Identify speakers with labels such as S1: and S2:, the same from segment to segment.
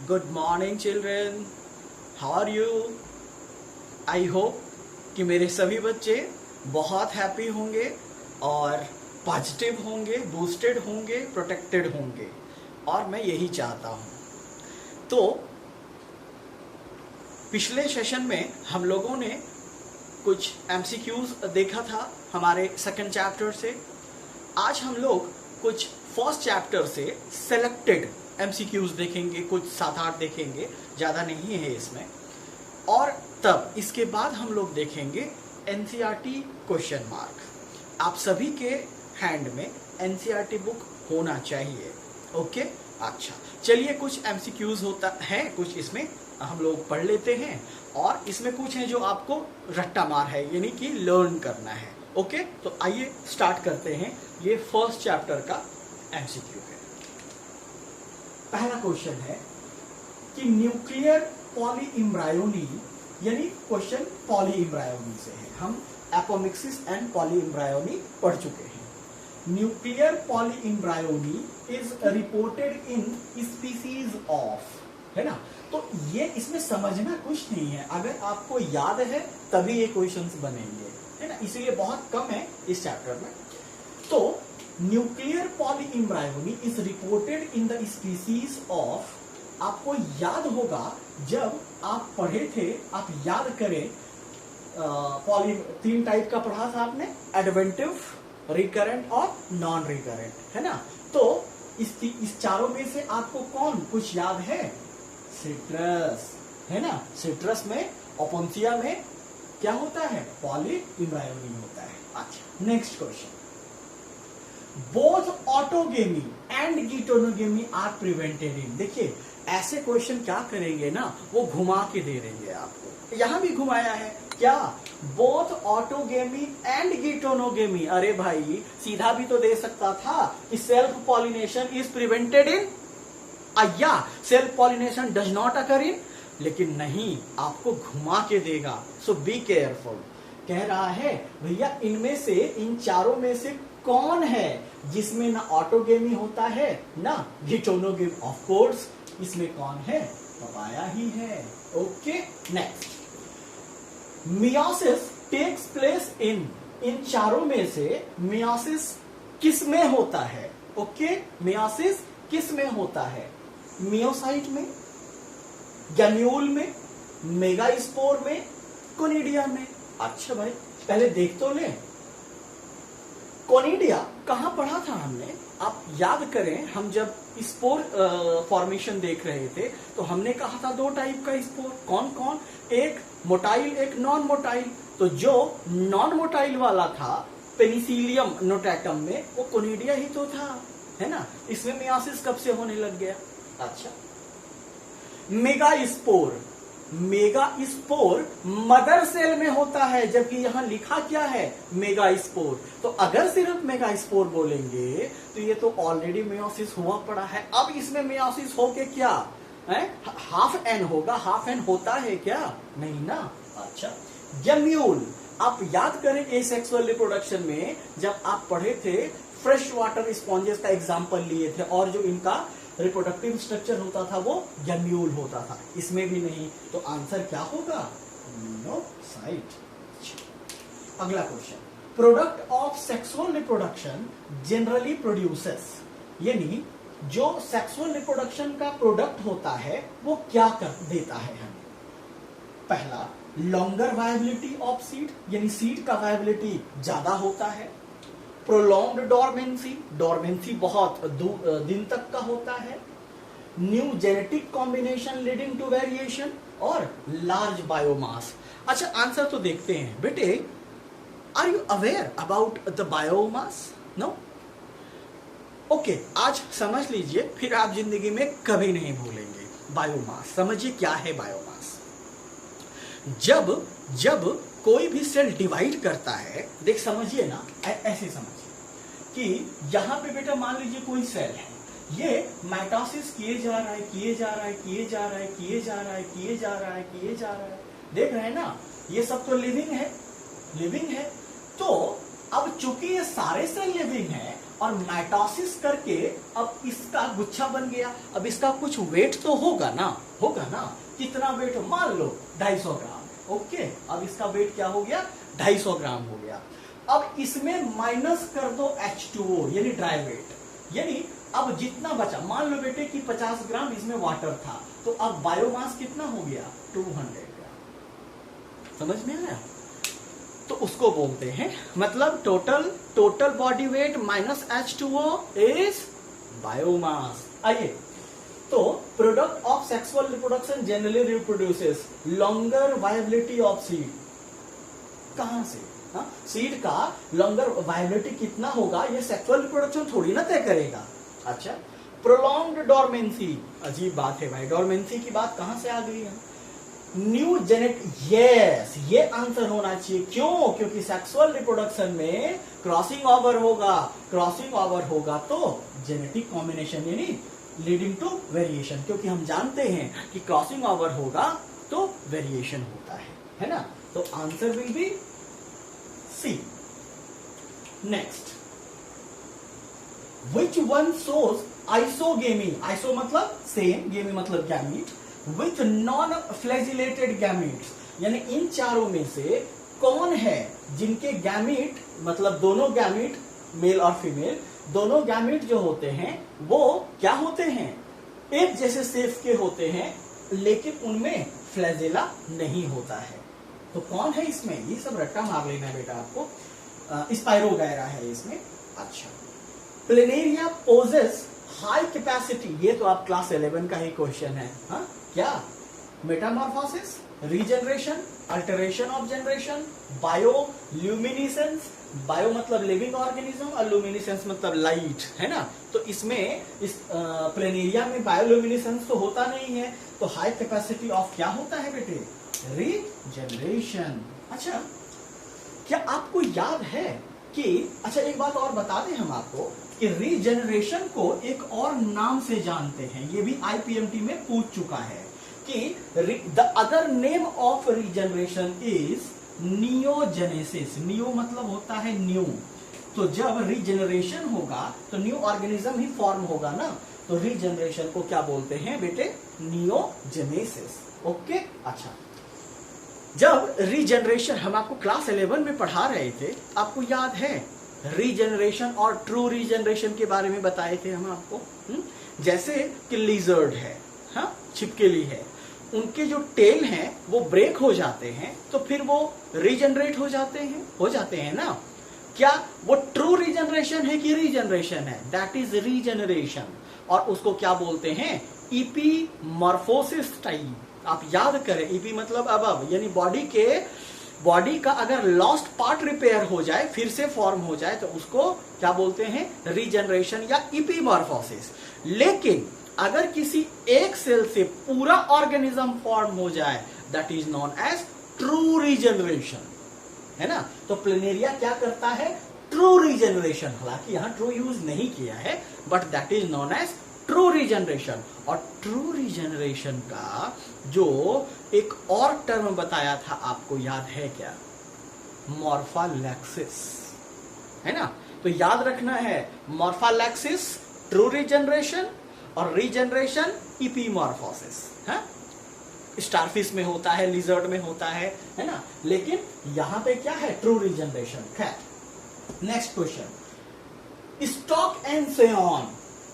S1: Good morning children, how are you? I hope कि मेरे सभी बच्चे बहुत हैप्पी होंगे और पॉजिटिव होंगे, बूस्टेड होंगे, प्रोटेक्टेड होंगे, और मैं यही चाहता हूं। तो पिछले सेशन में हम लोगों ने कुछ एमसीक्यूज देखा था हमारे सेकंड चैप्टर से। आज हम लोग कुछ फर्स्ट चैप्टर से सेलेक्टेड एमसीक्यूज देखेंगे, कुछ 7-8 देखेंगे, ज़्यादा नहीं है इसमें। और तब इसके बाद हम लोग देखेंगे एनसीईआरटी क्वेश्चन मार्क। आप सभी के हैंड में एनसीईआरटी बुक होना चाहिए। ओके, अच्छा, चलिए कुछ एमसीक्यूज होता है, कुछ इसमें हम लोग पढ़ लेते हैं, और इसमें कुछ है जो आपको रट्टा मार है, यानी कि लर्न करना है। ओके, तो आइए स्टार्ट करते हैं। ये फर्स्ट चैप्टर का एमसीक्यू है। पहला क्वेश्चन है कि न्यूक्लियर पॉलीइम्ब्रायोनी, यानी क्वेश्चन पॉलीइम्ब्रायोनी से है। हम एपोमिक्सिस एंड पॉलीइम्ब्रायोनी पढ़ चुके हैं। Nuclear polyembryony is reported in species of, है ना। तो ये इसमें समझना कुछ नहीं है, अगर आपको याद है तभी ये क्वेश्चंस बनेंगे, है ना, इसीलिए बहुत कम है इस चैप्टर में। तो nuclear polyembryony is reported in the species of, आपको याद होगा जब आप पढ़े थे, आप याद करें, तीन टाइप का पढ़ा था आपने, एडवेंटिव, रिकरेंट और नॉन रिकरेंट, है ना। तो इस चारों में से आपको कौन कुछ याद है? सिट्रस, है ना। सिट्रस में, ओपोन्सिया में क्या होता है? पॉलीइम्ब्रायोनी होता है। अच्छा, next question, both autogamy and geitonogamy are prevented in. देखिए ऐसे क्वेश्चन क्या करेंगे ना, वो घुमा के दे देंगे आपको। यहां भी घुमाया है क्या? Both autogamy and geitonogamy. अरे भाई सीधा भी तो दे सकता था कि self pollination is prevented in, या self pollination does not occur in, लेकिन नहीं, आपको घुमा के देगा। So be careful. कह रहा है भैया इनमें से, इन चारों में से कौन है जिसमें ना ऑटोगेमी होता है ना गिटोनोगेमी? ऑफ कोर्स इसमें कौन है? पपाया ही है। Okay, next, meiosis takes place in चारों में से मियोसिस किस में होता है? ओके, मियोसिस किस में होता है? मियोसाइट में, गैम्यूल में, मेगास्पोर में, कोनिडिया में। अच्छा भाई पहले देख तो ले, कोनिडिया कहां पढ़ा था हमने? आप याद करें, हम जब स्पोर फॉर्मेशन देख रहे थे तो हमने कहा था दो टाइप का स्पोर। कौन कौन? एक मोटाइल, एक नॉन मोटाइल। तो जो नॉन मोटाइल वाला था पेनिसिलियम नोटाटम में, वो कोनिडिया ही तो था, है ना। इसमें मियोसिस कब से होने लग गया? अच्छा, मेगास्पोर, मेगास्पोर मदर सेल में होता है, जबकि यहां लिखा क्या है? मेगास्पोर। तो अगर सिर्फ मेगास्पोर बोलेंगे तो ये तो ऑलरेडी मियोसिस हुआ पड़ा है। अब इसमें मियोसिस हो के क्या है? हाफ एन होगा। हाफ एन होता है क्या? नहीं ना। अच्छा, गैम्यूल, आप याद करें एसेक्सुअल रिप्रोडक्शन में जब आप पढ़े थे, फ्रेश वाटर स्पॉन्जेस का एग्जाम्पल लिए थे, और जो इनका रिप्रोडक्टिव स्ट्रक्चर होता था वो गैम्यूल होता था। इसमें भी नहीं, तो आंसर क्या होगा? मियोसाइट। अगला question, product of sexual reproduction generally produces, यानी जो सेक्सुअल रिप्रोडक्शन का प्रोडक्ट होता है वो क्या कर देता है हमें? पहला, लॉन्गर वायबिलिटी ऑफ सीड, यानी सीड का वायबिलिटी ज्यादा होता है। प्रोलॉन्ग्ड डोरमेंसी, डोरमेंसी बहुत दिन तक का होता है। New genetic combination leading to variation, और लार्ज बायोमास। अच्छा, आंसर तो देखते हैं बेटे। Are you aware about the biomass? No? Okay, आज समझ लीजिए, फिर आप जिंदगी में कभी नहीं भूलेंगे। बायोमास समझिए क्या है बायोमास। जब कोई भी सेल डिवाइड करता है, देख समझिए ना, ऐसे समझिए कि यहां पे बेटा मान लीजिए कोई सेल है, ये माइटोसिस किए जा रहा है, किए जा रहा है, किए जा रहा है, किए जा रहा है, किए जा रहा है, किए जा रहा है। देख रहे हैं ना, ये सब तो लिविंग है, लिविंग है। तो अब चूंकि ये सारे सेल लिविंग है और माइटोसिस करके अब इसका गुच्छा बन गया। अब इसका कुछ वेट तो होगा ना, कितना वेट, मान लो 250 ग्राम। ओके, अब इसका वेट क्या हो गया, 250 ग्राम हो गया। अब इसमें माइनस कर दो H2O यानी ड्राई वेट, यानी अब जितना बचा, मान लो बेटे कि 50 ग्राम इसमें वाटर था, तो अब बायोमास कितना हो गया, 200 ग्राम। समझ में आया? तो उसको बोलते हैं, मतलब total body weight minus H2O is biomass. आइए, तो product of sexual reproduction generally reproduces longer viability of seed. कहां से? सीड का लॉन्गर वायबिलिटी कितना होगा ये सेक्सुअल रिप्रोडक्शन थोड़ी ना तय करेगा। अच्छा, प्रोलॉन्ग्ड डोरमेंसी, अजीब बात है भाई, डोरमेंसी की बात कहां से आ गई है? न्यू जेनेटिक, यस, ये आंसर होना चाहिए। क्यों? क्योंकि सेक्सुअल रिप्रोडक्शन में क्रॉसिंग ओवर होगा तो जेनेटिक कॉम्बिनेशन यानी लीडिंग टू वेरिएशन, क्योंकि हम जानते हैं कि क्रॉसिंग ओवर होगा तो वेरिएशन होता है ना? तो answer will be C. Next, which one shows isogamy, iso मतलब सेम, गेमी मतलब gamete, with non flagellated gametes, यानी इन चारों में से कौन है जिनके गैमीट, मतलब दोनों गैमीट मेल और फीमेल दोनों गैमीट जो होते हैं वो क्या होते हैं, एक जैसे शेप के होते हैं, लेकिन उनमें फ्लैजिला नहीं होता है। तो कौन है इसमें? ये सब रट्टा मार लेना है बेटा आपको। स्पाइरोगायरा है इसमें। अच्छा, प्लेनेरिया पोजेस हाई कैपेसिटी, ये तो आप क्लास 11 का ही क्वेश्चन है। हाँ, क्या? Metamorphosis, regeneration, alteration of generation, bioluminescence, bio मतलब लिविंग ऑर्गेनिज्म और ल्यूमिनेसेंस मतलब लाइट, है ना? तो इसमें इस प्लेनेरिया में बायोल्यूमिनेसेंस तो होता नहीं है, तो हाई कैपेसिटी ऑफ क्या होता है बेटे? रीजनरेशन। अच्छा, क्या आपको याद है कि, अच्छा एक बात और बता दें हम आपको कि रीजनरेशन को एक और नाम से जानते हैं, ये भी IPMT में पूछ चुका है कि the other name of regeneration is neogenesis. Neo मतलब होता है न्यू, तो जब रीजनरेशन होगा तो न्यू ऑर्गेनिज्म ही फॉर्म होगा ना, तो रीजनरेशन को क्या बोलते हैं बेटे? नियोजेनेसिस। ओके, अच्छा, जब रीजनरेशन हम आपको क्लास 11 में पढ़ा रहे थे, आपको याद है रीजनरेशन और ट्रू रीजनरेशन के बारे में बताए थे हम आपको। जैसे कि लिजर्ड है, हाँ, छिपकली है, उनके जो टेल हैं वो ब्रेक हो जाते हैं तो फिर वो रीजनरेट हो जाते हैं ना? क्या वो ट्रू रीजनरेशन है कि रीजनरेशन है? दैट इज रीजनरेशन, और उसको क्या बोलते हैं? इपीमॉर्फोसिस टाइप। आप याद करें, ईपी मतलब अब, यानी बॉडी का अगर लॉस्ट पार्ट रिपेयर हो जाए, फिर से फॉर्म हो जाए, तो उसको क्या बोलते हैं? रीजनरेशन या इपीमॉर्फोसिस। लेकिन अगर किसी एक सेल से पूरा ऑर्गेनिज्म फॉर्म हो जाए, that is known as true regeneration, है ना? तो प्लेनेरिया क्या करता है? True regeneration. हालांकि यहां ट्रू यूज नहीं किया है, but that is known as true regeneration. और ट्रू रीजनरेशन का जो एक और टर्म बताया था आपको याद है क्या? मॉर्फोलैक्सिस, है ना? तो याद रखना है, मॉर्फोलैक्सिस ट्रू रीजनरेशन और रीजनरेशन इपीमॉर्फोसिस। हाँ, स्टारफिश में होता है, लिजर्ड में होता है ना? लेकिन यहां पे क्या है? True regeneration. खैर, नेक्स्ट क्वेश्चन, स्टॉक एंड सेऑन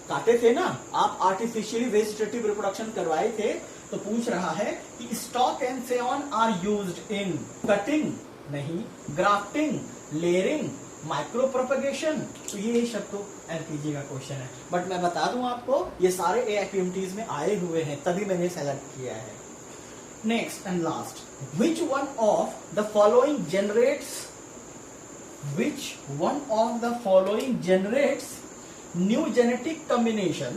S1: काटे थे ना आप, आर्टिफिशियली वेजिटेटिव रिप्रोडक्शन करवाए थे, तो पूछ रहा है कि stock and scion are used in cutting, नहीं, ग्राफ्टिंग, लेयरिंग, माइक्रो प्रोपगेशन। तो ये सब तो एलपीजी का क्वेश्चन है, बट मैं बता दूं आपको ये सारे AIPMTs में आए हुए हैं, तभी मैंने सेलेक्ट किया है। Next and last, which one of the following generates new genetic combination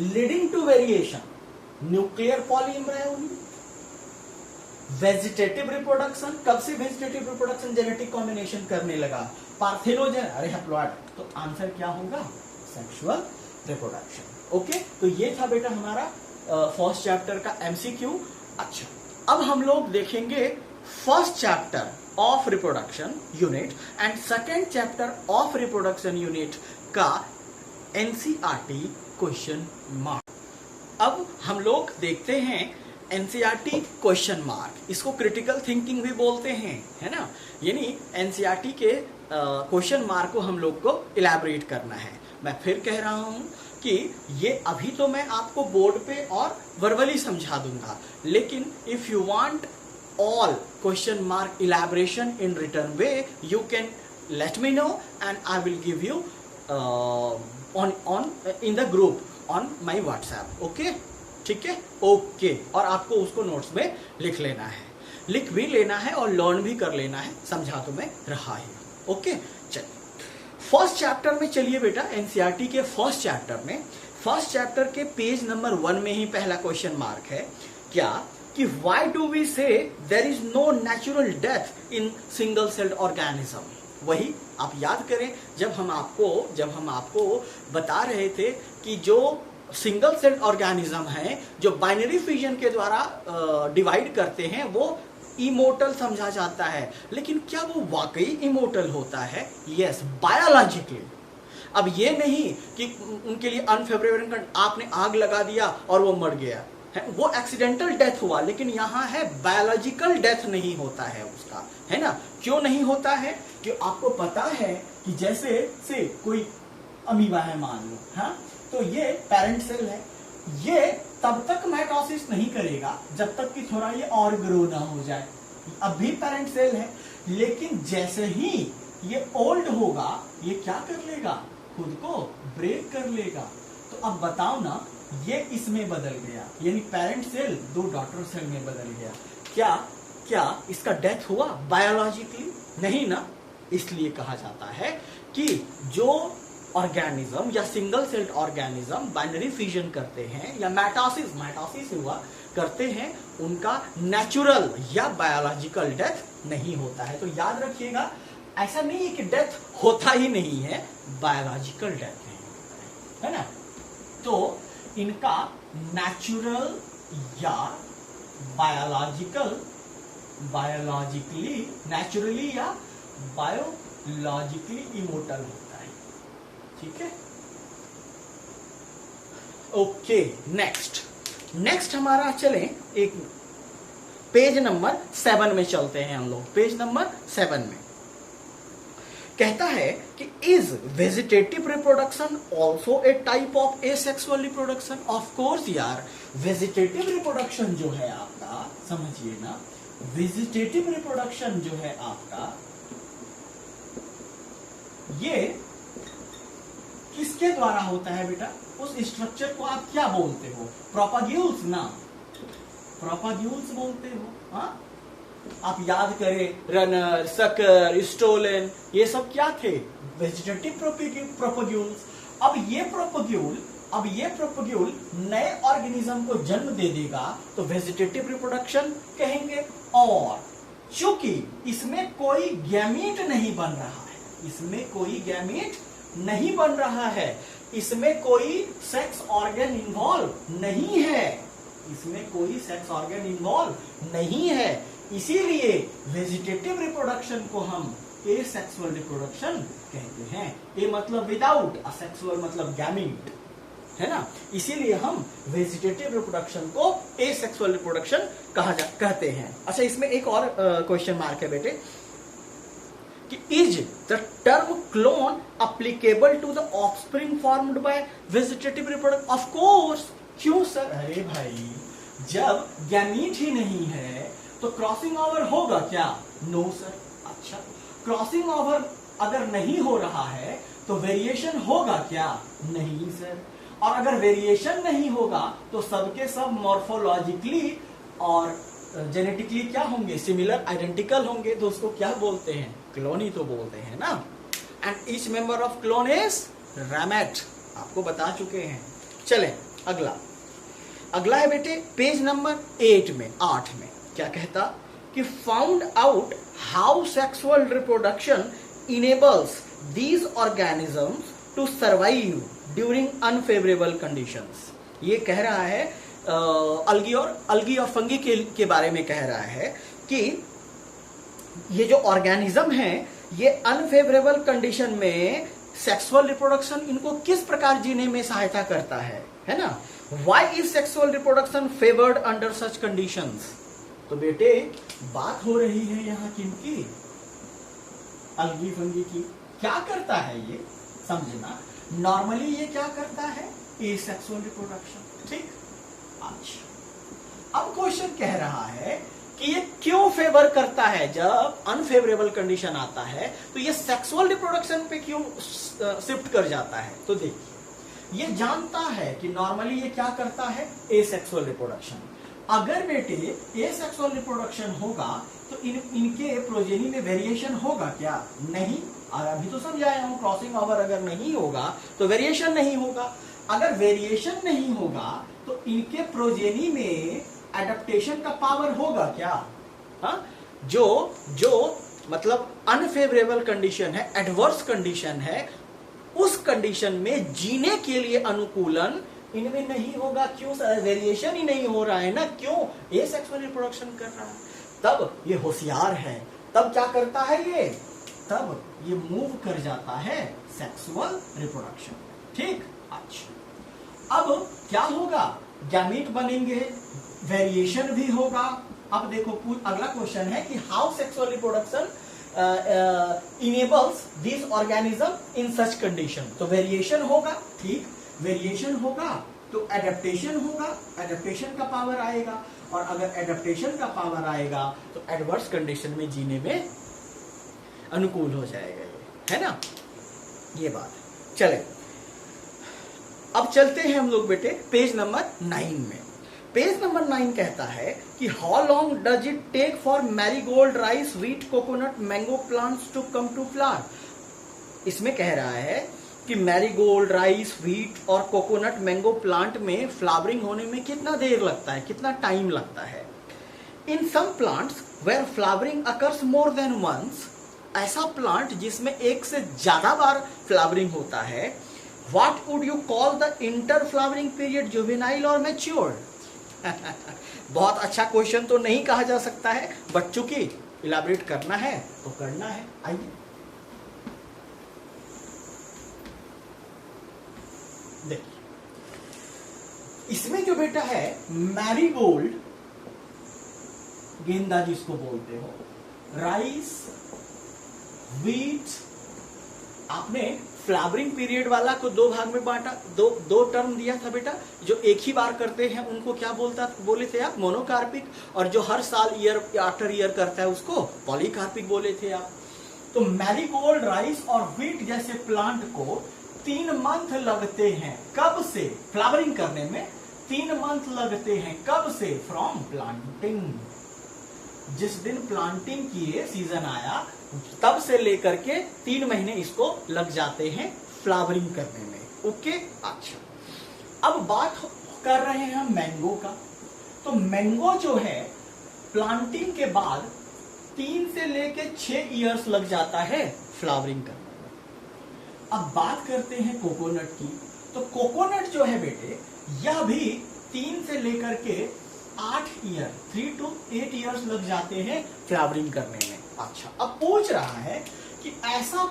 S1: leading to variation? Nuclear polyembryony, vegetative reproduction, कब से वेजिटेटिव रिप्रोडक्शन जेनेटिक कॉम्बिनेशन करने लगा? पार्थेनोजन, अरे हैप्लॉइड, तो आंसर क्या होगा? Sexual reproduction. ओके, तो ये था बेटा हमारा फर्स्ट चैप्टर का MCQ। अच्छा, अब हम लोग देखेंगे first chapter of reproduction unit and second chapter of reproduction unit का एनसीईआरटी क्वेश्चन मार्क। अब हम लोग देखते हैं एनसीईआरटी क्वेश्चन मार्क, इसको क्रिटिकल थिंकिंग भी बोलते हैं, है ना। यानी एनसीईआरटी के क्वेश्चन मार्क को हम लोग को इलैबोरेट करना है। मैं फिर कह रहा हूं कि ये अभी तो मैं आपको बोर्ड पे और वर्बली समझा दूंगा, लेकिन if you want all question mark elaboration in written way, you can let me know and I will give you on in the group on my WhatsApp. Okay, ठीक है, ओके। और आपको उसको नोट्स में लिख लेना है, लिख भी लेना है और लर्न भी कर लेना है, समझा तो मैं रहा ही। ओके, चलिए फर्स्ट चैप्टर में चलिए बेटा। एनसीईआरटी के फर्स्ट चैप्टर के पेज नंबर 1 में ही पहला क्वेश्चन मार्क है क्या कि why do we say there is no natural death in single celled organism। वही आप याद करें जब हम आपको बता रहे थे कि जो सिंगल सेल्ड ऑर्गेनिज्म है, जो बाइनरी फ्यूजन के द्वारा डिवाइड करते हैं, वो इमोर्टल समझा जाता है। लेकिन क्या वो वाकई इमोर्टल होता है? Yes, biologically. अब ये नहीं कि उनके लिए अनफेवरेबल, आपने आग लगा दिया और वो मर गया, वो एक्सीडेंटल डेथ हुआ, लेकिन यहाँ है बायोलॉजिकल डेथ नहीं होता है उसका, है ना। क्यों नहीं होता है? कि आपको पता है कि जैसे से कोई अमीबा है मान लो, हाँ, तो ये पेरेंट सेल है, ये तब तक माइटोसिस नहीं करेगा जब तक कि थोड़ा ये और ग्रो ना हो जाए। अब भी पेरेंट सेल है, लेकिन जैसे ही ये ओल्ड होगा ये क्या कर लेगा? खुद को ब्रेक कर लेगा। तो अब बताओ ना, ये इसमें बदल गया, यानी पेरेंट सेल 2 डॉटर सेल में बदल गया। क्या इसका डेथ हुआ बायोलॉजिकली? नहीं ना। इसलिए कहा जाता है कि जो ऑर्गेनिज्म या single celled organism binary fusion करते हैं या माइटोसिस हुआ करते हैं, उनका नेचुरल या बायोलॉजिकल डेथ नहीं होता है। तो याद रखिएगा, ऐसा नहीं है कि डेथ होता ही नहीं है, बायोलॉजिकल डेथ नहीं होता है ना। तो इनका नेचुरल या नेचुरली या बायोलॉजिकली इमोर्टल होता है, ठीक है। ओके, नेक्स्ट हमारा चले एक पेज नंबर 7 में चलते हैं हम लोग। पेज नंबर 7 में कहता है कि is vegetative reproduction also a type of asexual reproduction. Of course यार, वेजिटेटिव रिप्रोडक्शन जो है आपका, समझिए ना, वेजिटेटिव रिप्रोडक्शन जो है आपका, ये किसके द्वारा होता है बेटा? उस स्ट्रक्चर को आप क्या बोलते हो? प्रोपाग्यूल्स ना, प्रोपाग्यूल्स बोलते हो। हाँ, आप याद करें, रनर, सकर, स्टोलन, ये सब क्या थे? वेजिटेटिव प्रोपग्यूल्स। अब ये प्रोपग्यूल नए ऑर्गेनिज्म को जन्म दे देगा तो वेजिटेटिव रिप्रोडक्शन कहेंगे। और चूंकि इसमें कोई गैमीट नहीं बन रहा है, इसमें कोई सेक्स ऑर्गन इन्वॉल्व नहीं है, इसीलिए वेजिटेटिव रिप्रोडक्शन को हम एसेक्सुअल रिप्रोडक्शन कहते हैं। ए मतलब विदाउट, असेक्सुअल मतलब गैमीट, है ना। इसीलिए हम वेजिटेटिव रिप्रोडक्शन को एसेक्सुअल रिप्रोडक्शन कहते हैं। अच्छा, इसमें एक और क्वेश्चन मार्क है बेटे कि is the term clone applicable to the offspring formed by vegetative reproduction? Of course. क्यों सर? अरे भाई, जब गैमीट ही नहीं है तो क्रॉसिंग ओवर होगा क्या? No sir. अच्छा, क्रॉसिंग ओवर अगर नहीं हो रहा है तो वेरिएशन होगा क्या? नहीं सर। और अगर वेरिएशन नहीं होगा तो सबके सब मॉर्फोलॉजिकली और जेनेटिकली क्या होंगे? सिमिलर, आइडेंटिकल होंगे। तो उसको क्या बोलते हैं? क्लोन ही तो बोलते हैं ना। And each member of clone is ramet, आपको बता चुके हैं। चले अगला है बेटे पेज नंबर 8 में क्या कहता कि found out how sexual reproduction enables these organisms to survive during unfavourable conditions. ये कह रहा है अलगी और फंगी के बारे में कह रहा है कि ये जो ऑर्गेनिज्म है ये अनफेवरेबल कंडीशन में सेक्सुअल रिप्रोडक्शन इनको किस प्रकार जीने में सहायता करता है ना। Why is sexual reproduction favoured under such conditions. तो बेटे बात हो रही है यहाँ किनकी, अलगी फंगी की। क्या करता है ये समझना, नॉर्मली ये क्या करता है, एसेक्सुअल रिप्रोडक्शन। ठीक, अच्छा अब क्वेश्चन कह रहा है कि ये क्यों फेवर करता है, जब अनफेवरेबल कंडीशन आता है तो ये सेक्सुअल रिप्रोडक्शन पे क्यों शिफ्ट कर जाता है। तो देखिए ये जानता है कि नॉर्मली ये क्या करता है, एसेक्सुअल रिप्रोडक्शन। अगर बेटे एसेक्सुअल रिप्रोडक्शन होगा तो इनके प्रोजेनी में वेरिएशन होगा क्या, नहीं। अभी तो समझाया हूं, क्रॉसिंग ओवर अगर नहीं होगा तो वेरिएशन नहीं होगा। अगर वेरिएशन नहीं होगा तो इनके प्रोजेनी में एडेप्टेशन का पावर होगा क्या। हा? जो मतलब अनफेवरेबल कंडीशन है, एडवर्स कंडीशन है, उस कंडीशन में जीने के लिए अनुकूलन इनमें नहीं होगा। क्यों सर, वेरिएशन ही नहीं हो रहा है ना, क्यों, एसेक्सुअल रिप्रोडक्शन कर रहा है। तब ये होशियार है, तब क्या करता है ये, तब ये मूव कर जाता है सेक्सुअल रिप्रोडक्शन। ठीक, अच्छा अब क्या होगा, गैमीट बनेंगे, वेरिएशन भी होगा। अब देखो अगला क्वेश्चन है कि how sexual reproduction enables this organism in such condition. तो वेरिएशन होगा, ठीक, वेरिएशन होगा तो एडेप्टेशन होगा, एडेप्टेशन का पावर आएगा, और अगर एडेप्टेशन का पावर आएगा तो एडवर्स कंडीशन में जीने में अनुकूल हो जाएगा ये, है ना, ये बात। चले अब चलते हैं हम लोग बेटे पेज नंबर 9 में। पेज नंबर 9 कहता है कि how long does it take for marigold, rice, wheat, coconut, mango plants to come to flower. इसमें कह रहा है कि मैरीगोल्ड, राइस, व्हीट और कोकोनट, मैंगो प्लांट में फ्लावरिंग होने में कितना देर लगता है, कितना टाइम लगता है। In some plants where flowering occurs more than once, ऐसा प्लांट जिसमें एक से ज्यादा बार फ्लावरिंग होता है, what would you call the inter flowering period, juvenile और मैच्योर। बहुत अच्छा क्वेश्चन तो नहीं कहा जा सकता है, बट चूंकि इलाबरेट करना है तो करना है। आइए देखिए, इसमें जो बेटा है मैरीगोल्ड, गेंदा जिसको बोलते हो, राइस, व्हीट, आपने फ्लावरिंग पीरियड वाला को दो भाग में बांटा, दो टर्म दिया था बेटा। जो एक ही बार करते हैं उनको क्या बोले थे आप, मोनोकार्पिक, और जो हर साल ईयर आफ्टर ईयर करता है उसको पॉलीकार्पिक बोले थे आप। तो मैरीगोल्ड, राइस और व्हीट जैसे प्लांट को 3 मंथ लगते हैं, कब से, फ्लावरिंग करने में 3 मंथ लगते हैं, कब से, फ्रॉम प्लांटिंग, जिस दिन प्लांटिंग किए सीजन आया तब से लेकर के 3 महीने इसको लग जाते हैं फ्लावरिंग करने में। ओके, अच्छा अब बात कर रहे हैं हम मैंगो का। तो मैंगो जो है प्लांटिंग के बाद 3 से लेके 6 इयर्स लग जाता है फ्लावरिंग करने में। अब बात करते हैं कोकोनट की। तो कोकोनट जो है बेटे, यह भी 3 से लेकर के 8 ईयर, 3 to 8 इयर्स लग जाते हैं फ्लावरिंग करने में। अच्छा अब पूछ रहा है कि ऐसा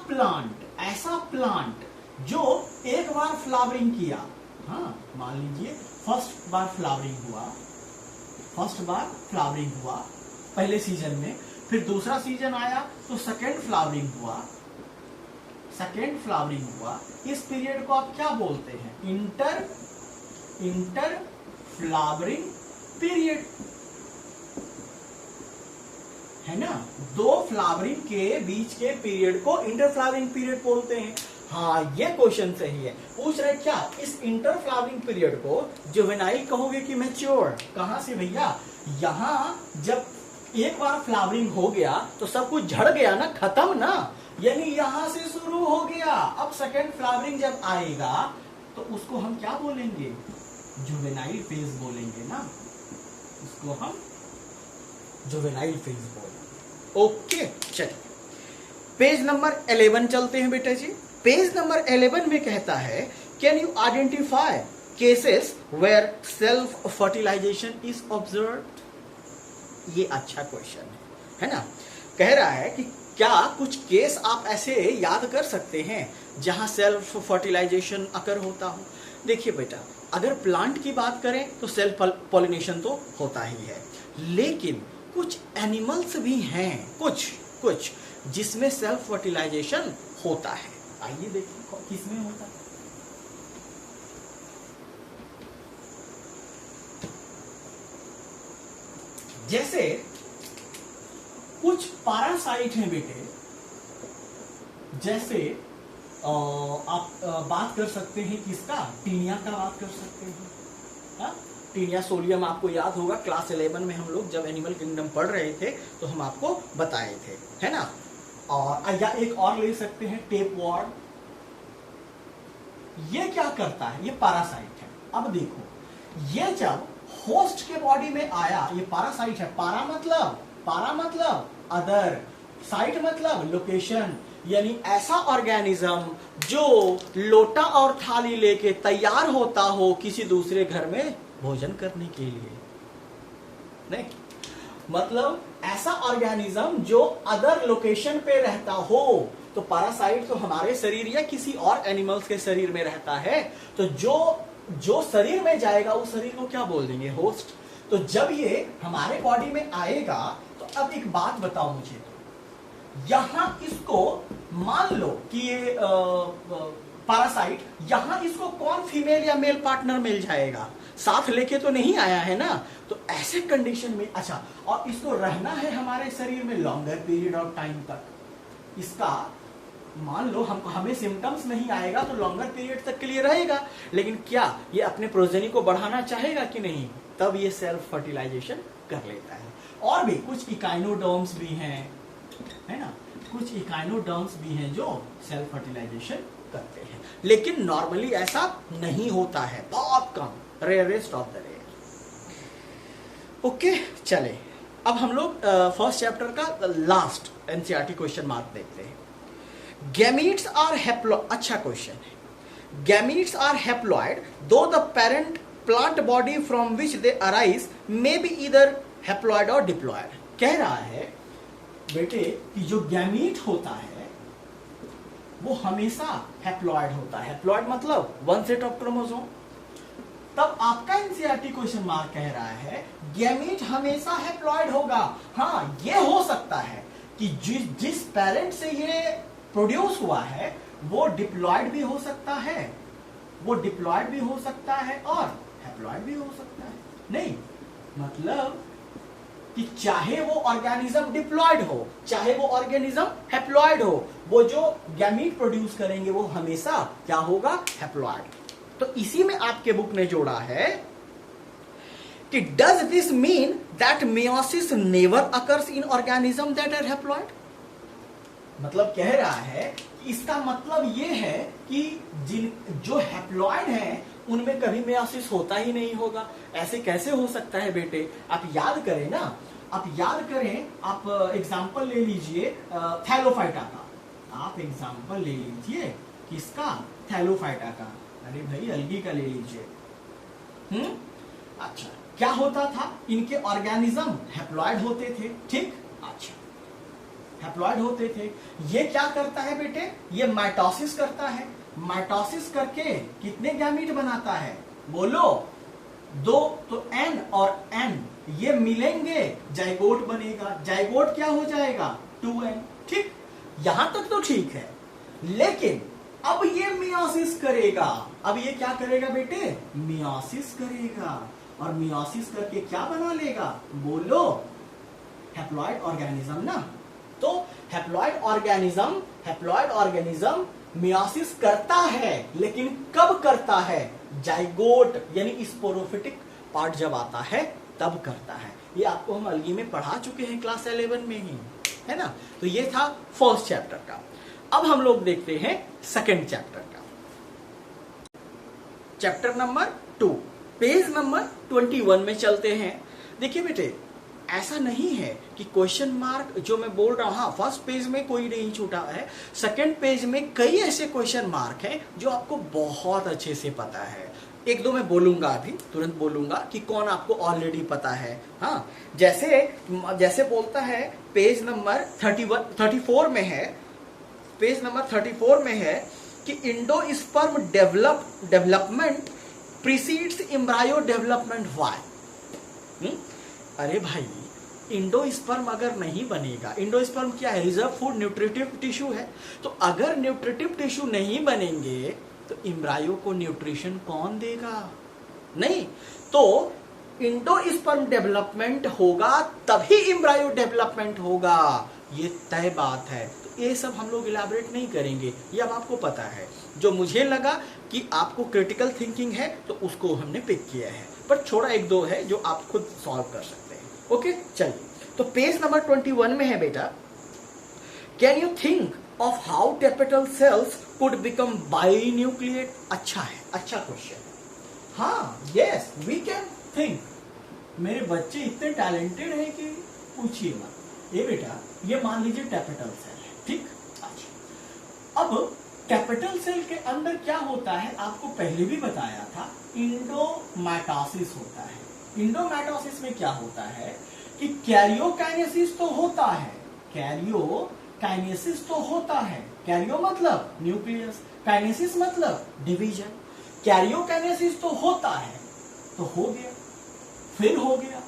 S1: प्लांट जो एक बार फ्लावरिंग किया, हाँ मान लीजिए फर्स्ट बार फ्लावरिंग हुआ पहले सीजन में, फिर दूसरा सीजन आया तो सेकेंड फ्लावरिंग हुआ, इस पीरियड को आप क्या बोलते हैं, इंटर फ्लावरिंग पीरियड, है ना। 2 फ्लावरिंग के बीच के पीरियड को इंटर फ्लावरिंग पीरियड बोलते हैं। हाँ ये क्वेश्चन सही है, पूछ रहे क्या इस इंटर फ्लावरिंग पीरियड को जुवेनाइल कहोगे कि मैच्योर। कहां से भैया, यहां जब एक बार फ्लावरिंग हो गया तो सब कुछ झड़ गया ना, खत्म ना, यानी यहां से शुरू हो गया। अब सेकेंड फ्लावरिंग जब आएगा तो उसको हम क्या बोलेंगे, जुवेनाइल फेज बोलेंगे ना, इसको हम जुवेनाइल फेज बोलेंगे। ओके चलिए पेज नंबर 11 चलते हैं बेटा जी। पेज नंबर 11 में कहता है can you identify cases where self fertilisation is observed. ये अच्छा क्वेश्चन है ना। कह रहा है कि क्या कुछ केस आप ऐसे याद कर सकते हैं जहां सेल्फ फर्टिलाइजेशन अकर होता हो? देखिए बेटा, अगर प्लांट की बात करें तो सेल्फ पॉलिनेशन तो होता ही है, लेकिन कुछ एनिमल्स भी हैं, कुछ जिसमें सेल्फ फर्टिलाइजेशन होता है। आइए देखिए किसमें होता है। जैसे कुछ पैरासाइट हैं बेटे, जैसे आप बात कर सकते हैं किसका, टीनिया का बात कर सकते हैं। हाँ? टीनिया सोलियम आपको याद होगा, क्लास 11 में हम लोग जब एनिमल किंगडम पढ़ रहे थे तो हम आपको बताए थे, है ना। और या एक और ले सकते हैं टेप वॉर्म। ये क्या करता है, ये पैरासाइट है। अब देखो, ये जब होस्ट के बॉडी में आया, ये पैरासाइट है। पारा मतलब अदर, साइट मतलब लोकेशन, यानी ऐसा ऑर्गेनिज्म जो लोटा और थाली लेके तैयार होता हो किसी दूसरे घर में भोजन करने के लिए। नहीं, मतलब ऐसा ऑर्गेनिज्म जो अदर लोकेशन पे रहता हो। तो पैरासाइट तो हमारे शरीर या किसी और एनिमल्स के शरीर में रहता है, तो जो शरीर में जाएगा उस शरीर को क्या बोल देंगे, होस्ट। तो जब ये हमारे बॉडी में आएगा, तो अब एक बात बताओ मुझे, यहां इसको मान लो कि ये पैरासाइट, यहां इसको कौन फीमेल या मेल पार्टनर मिल जाएगा, साथ लेके तो नहीं आया है ना। तो ऐसे कंडीशन में, अच्छा, और इसको रहना है हमारे शरीर में लॉन्गर पीरियड ऑफ टाइम तक। इसका मान लो हमें सिम्टम्स नहीं आएगा तो लॉन्गर पीरियड तक के लिए रहेगा, लेकिन क्या ये अपने प्रोजेनी को बढ़ाना चाहेगा कि नहीं, तब ये सेल्फ फर्टिलाइजेशन कर लेता है। और भी कुछ इकाइनोडर्म्स भी हैं, है ना, कुछ इकाइनोडर्म्स भी हैं जो सेल्फ फर्टिलाइजेशन करते हैं, लेकिन नॉर्मली ऐसा नहीं होता है, बहुत कम, rarest of the rare. Okay, चले अब हम लोग फर्स्ट चैप्टर का लास्ट एनसीईआरटी क्वेश्चन मार्क देखते हैं। गैमीट्स आर हैप्लॉइड, अच्छा क्वेश्चन है। Gametes are haploid do the parent plant body from which they arise may be either haploid और डिप्लॉइड। कह रहा है बेटे कि जो गैमीट होता है वो हमेशा हैप्लॉइड होता है। हैप्लॉइड मतलब वन सेट ऑफ क्रोमोसोम। तब आपका एनसीईआरटी क्वेश्चन मार्क कह रहा है गैमीट हमेशा हैप्लॉइड होगा। हाँ, ये हो सकता है कि जिस पेरेंट से ये प्रोड्यूस हुआ है वो डिप्लॉइड भी हो सकता है, वो डिप्लॉइड भी हो सकता है और हैप्लॉइड भी हो सकता है। नहीं, मतलब कि चाहे वो ऑर्गेनिज्म डिप्लॉइड हो, चाहे वो ऑर्गेनिज्म हैप्लॉइड हो, वो जो गैमीट प्रोड्यूस करेंगे वो हमेशा क्या होगा, हैप्लॉइड। तो इसी में आपके बुक ने जोड़ा है कि does this mean that meiosis never occurs in organism that are haploid. मतलब कह रहा है कि इसका मतलब ये है कि जो हैप्लॉइड हैं उनमें कभी मेयोसिस होता ही नहीं होगा। ऐसे कैसे हो सकता है बेटे, आप याद करें ना, आप याद करें, आप एग्जांपल ले लीजिए थैलोफाइटा का। आप एग्जांपल ले लीजिए किसका, थैलोफाइटा का। अरे भाई अलगी का ले लीजिए। अच्छा, क्या होता था, इनके ऑर्गेनिज्म हैप्लॉइड होते थे, ठीक। अच्छा, हैप्लॉइड होते थे। ये क्या करता है बेटे, ये माइटोसिस करता है। माइटोसिस करके कितने गैमीट बनाता है, बोलो, 2। तो एन और एन ये मिलेंगे, जाइगोट बनेगा। जाइगोट क्या हो जाएगा, 2n, ठीक। यहां तक तो ठीक है, लेकिन अब ये मियोसिस करेगा। अब ये क्या करेगा बेटे, मियोसिस करेगा, और मियोसिस करके क्या बना लेगा, बोलो, हैप्लॉइड ऑर्गेनिज्म ना। तो हैप्लॉइड ऑर्गेनिज्म मियोसिस करता है, लेकिन कब करता है, जाइगोट यानी स्पोरोफिटिक पार्ट जब आता है तब करता है। ये आपको हम अलगी में पढ़ा चुके हैं क्लास 11 में ही, है ना। तो ये था फर्स्ट चैप्टर का। अब हम लोग देखते हैं सेकंड चैप्टर का, चैप्टर नंबर 2, पेज नंबर 21 में चलते हैं। देखिए बेटे, ऐसा नहीं है कि क्वेश्चन मार्क जो मैं बोल रहा हूं, हाँ, फर्स्ट पेज में कोई नहीं छूटा है, सेकंड पेज में कई ऐसे क्वेश्चन मार्क हैं जो आपको बहुत अच्छे से पता है। एक दो मैं बोलूंगा, अभी तुरंत बोलूंगा कि कौन आपको ऑलरेडी पता है। हाँ, जैसे बोलता है पेज नंबर 34 में है, पेज नंबर 34 में है कि endosperm development precedes embryo development. Why? अरे भाई, इंडोस्पर्म अगर नहीं बनेगा, इंडोस्पर्म क्या है? रिजर्व फूड न्यूट्रिटिव टिश्यू है। तो अगर न्यूट्रिटिव टिश्यू नहीं बनेंगे तो एम्ब्रायो को न्यूट्रिशन कौन देगा? नहीं। तो इंडोस्पर्म डेवलपमेंट होगा तभी एम्ब्रायो डेवलपमेंट होगा, ये तय बात है। तो ये सब हम लोग इलैबोरेट नहीं करेंगे, ये अब आपको पता है। जो मुझे लगा कि आपको क्रिटिकल थिंकिंग है तो उसको हमने पिक किया है, पर छोड़ा एक दो है जो आप खुद सॉल्व कर सकते हैं। ओके, चलिए। तो पेज नंबर 21 में है बेटा, can you think of how capital cells could become binucleate? अच्छा है, अच्छा क्वेश्चन। हाँ, यस, वी कैन थिंक। मेरे बच्चे इतने टैलेंटेड हैं कि पूछिए मत। ये बेटा, ये मान लीजिए कैपिटल सेल है, ठीक? अच्छा, अब कैपिटल सेल के अंदर क्या होता है आपको पहले भी बताया था, इंडोमाइटोसिस होता है। इंडोमाइटोसिस में क्या होता है कि कैरियोकाइनेसिस तो होता है, कैरियोकाइनेसिस तो होता है। कैरियो मतलब न्यूक्लियस, काइनेसिस मतलब डिवीजन। कैरियोकाइनेसिस तो होता है, तो हो गया, फिर हो गया,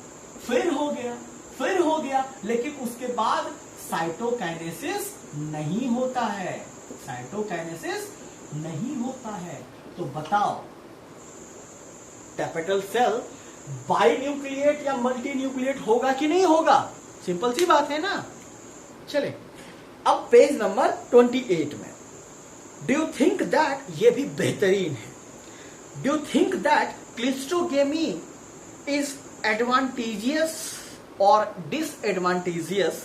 S1: फिर हो गया, फिर हो गया, लेकिन उसके बाद साइटोकाइनेसिस नहीं होता है, साइटोकाइनेसिस नहीं होता है। तो बताओ, कैपिटल सेल बाइन्यूक्लिएट या मल्टीन्यूक्लिएट होगा कि नहीं होगा? सिंपल सी बात है ना। चले अब पेज नंबर 28 में, डू यू थिंक दैट, ये भी बेहतरीन है, do you think that cleistogamy is advantageous और disadvantageous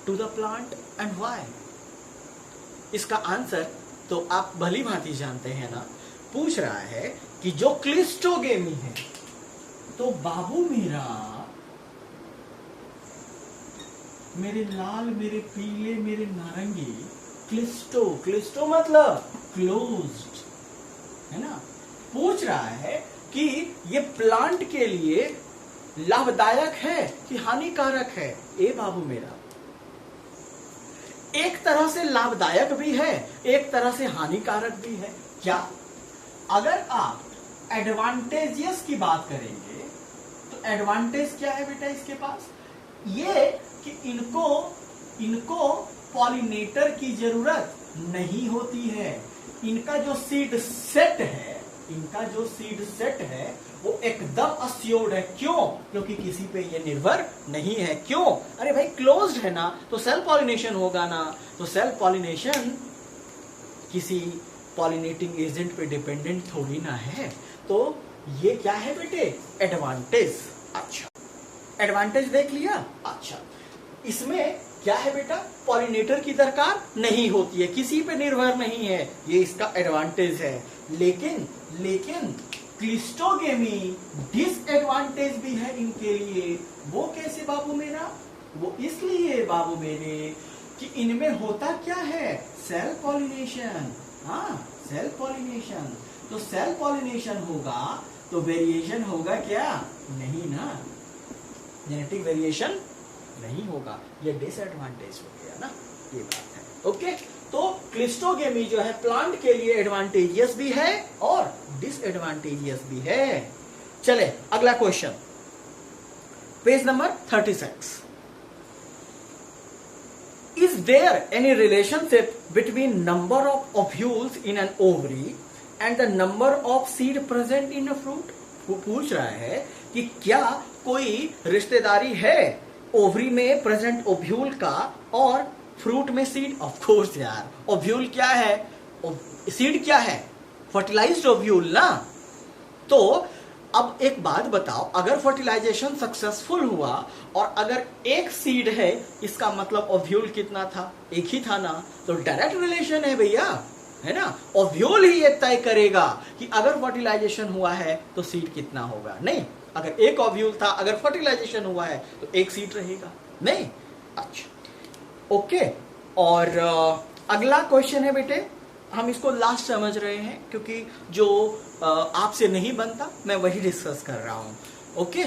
S1: to the plant and why? इसका आंसर तो आप भली भांति जानते हैं ना। पूछ रहा है कि जो क्लिस्टोगेमी है, तो बाबू मेरे लाल, मेरे पीले, मेरे नारंगी, क्लिस्टो मतलब क्लोज्ड, है ना। पूछ रहा है कि ये प्लांट के लिए लाभदायक है कि हानिकारक है? ए बाबू मेरा, एक तरह से लाभदायक भी है, एक तरह से हानिकारक भी है। क्या? अगर आप एडवांटेजियस की बात करेंगे तो एडवांटेज क्या है बेटा इसके पास? ये कि इनको पॉलिनेटर की जरूरत नहीं होती है। इनका जो सीड सेट है वो एकदम अस्योर्ड है। क्यों? क्योंकि किसी पे ये निर्भर नहीं है। क्यों? अरे भाई, क्लोज्ड है ना, तो सेल्फ पॉलिनेशन होगा ना। तो सेल्फ पॉलिनेशन किसी पॉलिनेटिंग एजेंट पे डिपेंडेंट थोड़ी ना है। तो ये क्या है बेटे? एडवांटेज। अच्छा, एडवांटेज देख लिया। अच्छा, इसमें क्या है बेटा? पॉलिनेटर की दरकार नहीं होती है, किसी पे निर्भर नहीं है, ये इसका एडवांटेज है। लेकिन क्लिस्टोगेमी डिसएडवांटेज भी है इनके लिए। वो कैसे बाबू मेरा? वो इसलिए बाबू मेरे कि इनमें होता क्या है? Self pollination. हाँ, सेल्फ पॉलिनेशन। तो सेल्फ पॉलिनेशन होगा तो वेरिएशन होगा क्या? नहीं ना, जेनेटिक वेरिएशन नहीं होगा। ये डिसएडवांटेज हो गया ना, ये बात है। ओके, तो क्लिस्टोगेमी जो है प्लांट के लिए एडवांटेजियस भी है और डिसएडवांटेजियस भी है। चले अगला question, page number 36। Is there any relationship between number of ovules in an ovary and the number of seed present in a fruit? वो पूछ रहा है कि क्या कोई रिश्तेदारी है ओवरी में प्रेजेंट ओव्यूल का और फ्रूट में सीड? ऑफ कोर्स यार, ओव्यूल क्या है, सीड क्या है? फर्टिलाइज्ड ओव्यूल ना। तो अब एक बात बताओ, अगर फर्टिलाइजेशन सक्सेसफुल हुआ और अगर एक सीड है, इसका मतलब ओव्यूल कितना था? एक ही था ना। तो डायरेक्ट रिलेशन है भैया, है ना। ओव्यूल ही ये तय करेगा कि अगर फर्टिलाइजेशन हुआ है तो सीड कितना होगा। नहीं, अगर एक ओव्यूल था, अगर फर्टिलाइजेशन हुआ है तो एक सीड रहेगा। नहीं, अच्छा, ओके। और अगला क्वेश्चन है बेटे हम इसको लास्ट समझ रहे हैं, क्योंकि जो आपसे नहीं बनता मैं वही डिस्कस कर रहा हूं। ओके,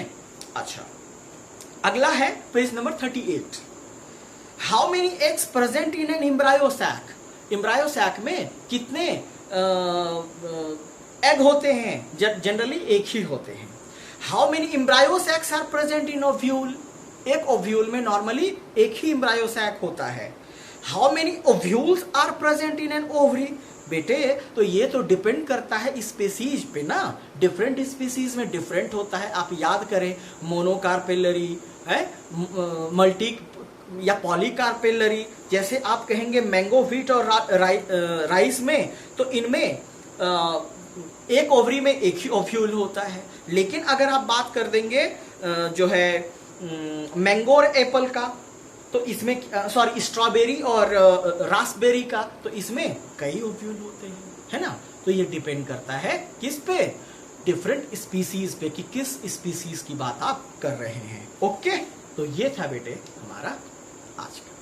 S1: अच्छा, अगला है page number 38। How many eggs present in an embryo sac? Embryo sac में कितने एग होते हैं? जनरली एक ही होते हैं। How many embryo sacs are present in ovule? एक ओव्यूल में नॉर्मली एक ही एम्ब्रायो सैक होता है। How many ovules are present in an ovary? बेटे, तो ये तो डिपेंड करता है स्पीसीज पे ना, डिफरेंट स्पीसीज में डिफरेंट होता है। आप याद करें, मोनोकार्पेलरी है, मल्टी या पॉलीकार्पेलरी, जैसे आप कहेंगे मैंगो व्हीट और राइस में, तो इनमें एक ओवरी में एक ही ओव्यूल होता है। लेकिन अगर आप बात कर देंगे जो है मैंगो और एप्पल का, तो इसमें सॉरी स्ट्रॉबेरी और रास्पबेरी का, तो इसमें कई ओव्यूल होते हैं, है ना। तो ये डिपेंड करता है किस पे? डिफरेंट स्पीसीज पे, कि किस स्पीसीज की बात आप कर रहे हैं। ओके, तो ये था बेटे हमारा आज का।